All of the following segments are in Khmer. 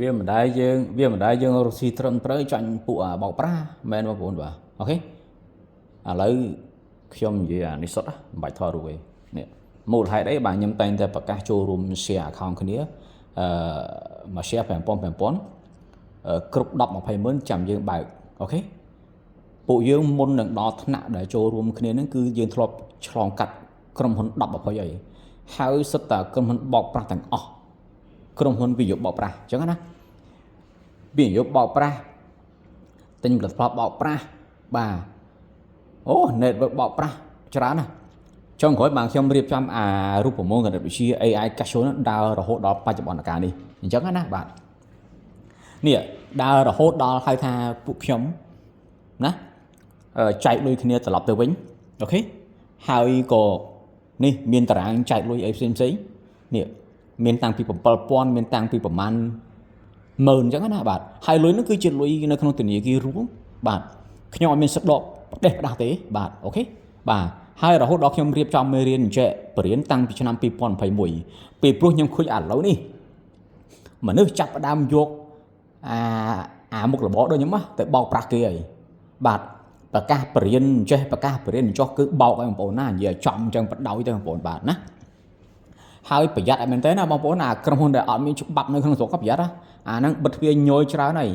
វាមិនដែលយើងរស់ស៊ីត្រឹមត្រូវចាញ់ពួកបោកប្រាស់មែនបងប្អូនបាទអូខេឥឡូវខ្ញុំនិយាយអានេះសុទ្ធមិនបាច់ថតរូបទេនេះមូលហេតុអីបាទខ្ញុំតែងតែប្រកាសចូលរួម share account គ្នាមក share 5000គ្រប់10 20ម៉ឺនចាំយើងបើកអូខេពួកយើងមុននឹងដល់ថ្នាក់ដែលចូលរួមគ្នាហ្នឹងគឺយើងធ្លាប់ឆ្លងកាត់ក្រុមហ៊ុន10 20អីហើយសិតតែក្រុមហ៊ុនបោកប្រាស់ទាំងអស់ក្រុមហ៊ុនវិនិយោគបោកប្រាស់អញ្ចឹងណាវិនិយោគបោកប្រាស់ទិញផលិតផលបោកប្រាស់បាទអូ network បោកប្រាស់ច្រើនណាស់ចុងក្រោយបានខ្ញុំរៀបចំអារូបមន្តគណិតវិទ្យា AI Casio ដើររហូតដល់បច្ចុប្បន្នកាលនេះអញ្ចឹងណាបាទនេះដើររហូតដល់ហៅថាពួកខ្ញុំណាចែកលុយគ្នាត្រឡប់ទៅវិញអូខេហើយក៏នេះមានតារាងចែកលុយអីផ្សេងនេះមានតាំងពី7000មានតាំងពីប្រមាណ10000អញ្ចឹងណាបាទហើយលុយនោះគឺជាលុយនៅក្នុងធនាគាររួមបាទខ្ញុំអត់មានសិទ្ធិដកផ្ដេសផ្ដាស់ទេបាទអូខេបាទហើយរហូតដល់ខ្ញុំរៀបចំមេរៀនអញ្ចឹងបរិញ្ញាតាំងពីឆ្នាំ2021ពេលព្រោះខ្ញុំឃើញឥឡូវនេះមនុស្សចាប់ផ្ដើមយកអាមុខរបរដូចខ្ញុំទៅបោកប្រាស់គេហើយបាទប្រកាសបរិញ្ញាចេះប្រកាសបរិញ្ញាចុះគឺបោកឲ្យបងប្អូនណានិយាយចំអញ្ចឹងបដ ாய் ទៅបងប្អូនបាទណាហើយប្រយ័ត្នឲ្យមែនតើណាបងប្អូនអាក្រុមហ៊ុនដែលអត់មានច្បាប់នៅក្នុងស្រុកក៏ប្រយ័ត្នអាហ្នឹងបិទទ្វារញយច្រើនហើយ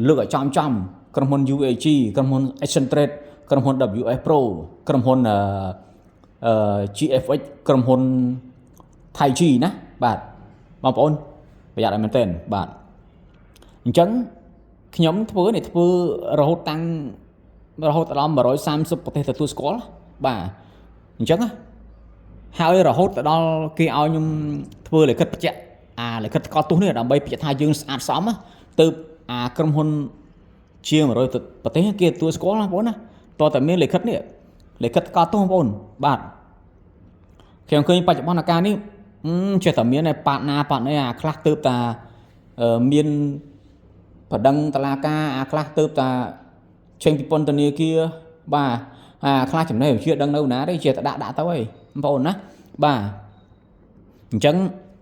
លើកឲ្យចំក្រុមហ៊ុន UAG ក្រុមហ៊ុន Accentrate ក្រុមហ៊ុន WS Pro ក្រុមហ៊ុនGFX ក្រុមហ៊ុន Thai G ណាបាទបងប្អូនប្រយ័ត្នឲ្យមែនតើបាទអញ្ចឹងខ្ញុំធ្វើរហូតដល់130ប្រទេសទទួលស្គាល់បាទអញ្ចឹងហើយរហូតដល់គេឲ្យខ្ញុំធ្វើលិខិតបញ្ជាក់លិខិតថ្កោលទោសនេះដើម្បីបញ្ជាក់ថាយើងស្អាតសមទៅក្រុមហ៊ុនជាង100ប្រទេសគេទទួលស្គាល់ណាបងប្អូនណាតើតែមានលិខិតនេះលិខិតថ្កោលទោសបងប្អូនបាទខ្ញុំឃើញបច្ចុប្បន្នកាលនេះចេះតែមានប៉ាតណាខ្លះទៅតាមានប្រដឹងតឡាការខ្លះទៅតាចេញពីពន្ធនាគារបាទខ្លះចំណេះវិជាដឹងនៅណាទេជាតែដាក់ទៅហើយបងប្អូនណាបាទអញ្ចឹង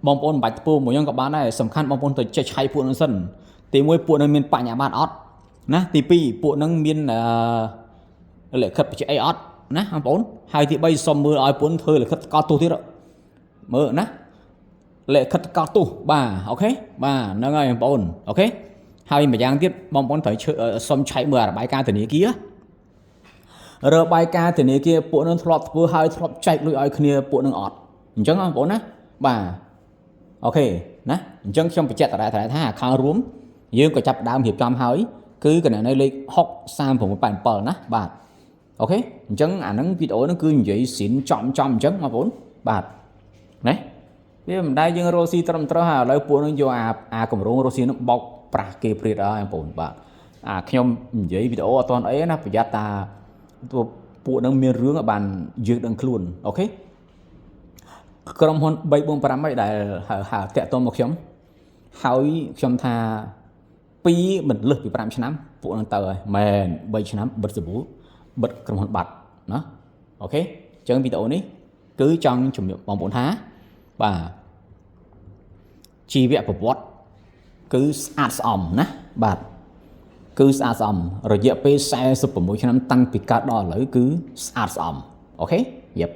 បងប្អូនមិនបាច់ធ្វើមួយយ៉ាងក៏បានដែរសំខាន់បងប្អូនទៅចេះឆៃពួកនឹងសិនទី1ពួកនឹងមានបញ្ញាបត្រអត់ណាទី2ពួកនឹងមានលិខិតបញ្ជាក់អីអត់ណាបងប្អូនហើយទី3សុំមើលឲ្យពួកធ្វើលិខិតកោតទោសទៀតមើលណាលិខិតកោតទោសបាទអូខេបាទហ្នឹងហើយបងប្អូនអូខេហើយម្យ៉ាងទៀតបងប្អូនត្រូវសុំឆែកមើលរបាយការណ៍ធនាគាររបាយការណ៍ធនាគារពួកនឹងធ្លាប់ធ្វើហើយធ្លាប់ចែកលុយឲ្យគ្នាពួកនឹងអត់អញ្ចឹងបងប្អូនណាបាទអូខេណាអញ្ចឹងខ្ញុំបញ្ជាក់តើថាខាងរួមយើងក៏ចាប់ដើមរៀបចំហើយគឺកណន័យលេខ603687ណាបាទអូខេអញ្ចឹងអាហ្នឹងវីដេអូហ្នឹងគឺនិយាយស៊ីនចំអញ្ចឹងបងប្អូនបាទណាវាមិនដែលយើងរស់ស៊ីត្រឹមត្រូវហើយឥឡូវពួកនឹងយកអាកម្រងរស់ស៊ីនឹងបោកប្រាស់គេព្រាតហើយបងប្អូនបាទខ្ញុំនិយាយវីដេអូអត់ទាន់អីណាប្រយ័ត្នតាពួកនឹងមានរឿងឲ្យបានយើងដឹងខ្លួនអូខេក្រុមហ៊ុន345ដែលតាក់ទងមកខ្ញុំហើយខ្ញុំថា2មិនលើសពី5ឆ្នាំពួកនឹងទៅហើយមែន3ឆ្នាំបិទសាប៊ូបិទក្រុមហ៊ុនបាត់ណាអូខេអញ្ចឹងវីដេអូនេះគឺចង់ជំរាបបងប្អូនថាបាទជីវប្រវត្តិគឺស្អាតស្អំណាបាទគឺស្អាតស្អំរយៈពេល46ឆ្នាំតាំងពីកើតដល់ឥឡូវគឺស្អាតស្អំអូខេយេ